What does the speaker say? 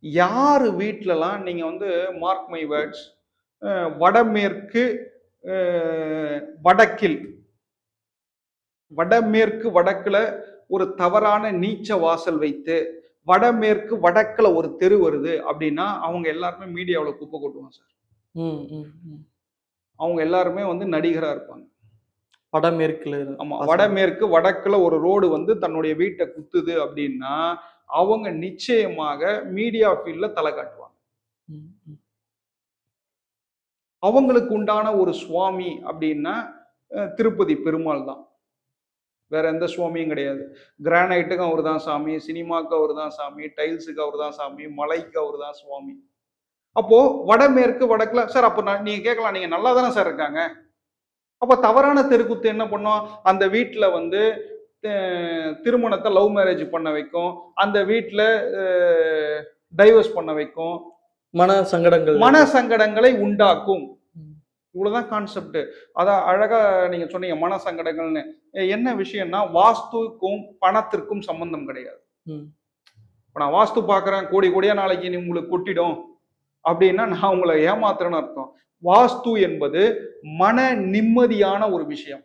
யாரு வீட்லலாம் நீங்க வந்து மார்க் மை வேர்ட்ஸ் வடமேற்கு வடக்கில் வடமேற்கு வடக்குல ஒரு தவறான நீச்ச வாசல் வைத்து வடமேற்கு வடக்குல ஒரு தெரு வருது அப்படின்னா அவங்க எல்லாருமே மீடியாவில் குப்பை கொட்டுவாங்க சார். அவங்க எல்லாருமே வந்து நடிகரா இருப்பாங்க. வடமேற்குல. ஆமா, வடமேற்கு வடக்குல ஒரு ரோடு வந்து தன்னுடைய வீட்டை குத்துது அப்படின்னா அவங்க நிச்சயமாக மீடியா ஃபீல்ட்ல தலை காட்டுவாங்க. அவங்களுக்கு உண்டான ஒரு சுவாமி அப்படின்னா திருப்பதி பெருமாள் தான். வேற எந்த சுவாமியும் கிடையாது. கிரானைட்டுக்கு அவர் தான் சாமி, சினிமாக்கு அவர் தான் சாமி, டைல்ஸுக்கு அவர் தான் சாமி, மலைக்கு அவர் தான் சுவாமி. அப்போ வடமேற்கு வடக்குல சார், அப்போ நீங்க கேட்கலாம், நீங்க நல்லா தானே சார் இருக்காங்க, அப்ப தவறான தெருக்குத்து என்ன பண்ணும்? அந்த வீட்டுல வந்து திருமணத்தை லவ் மேரேஜ் பண்ண வைக்கும், அந்த வீட்டுல டைவர்ஸ் பண்ண வைக்கும், மன சங்கடங்களை உண்டாக்கும். இவ்வளவுதான் கான்செப்ட். அதான் அழகா நீங்க சொன்னீங்க மன சங்கடங்கள்னு. என்ன விஷயம்னா வாஸ்துக்கும் பணத்திற்கும் சம்பந்தம் கிடையாது. இப்ப நான் வாஸ்து பாக்குறேன், கோடி கோடியா நாளைக்கு உங்களுக்கு கொட்டிடும் அப்படின்னா நான் உங்களை ஏமாத்துறேன்னு அர்த்தம். வாஸ்து என்பது மன நிம்மதியான ஒரு விஷயம்.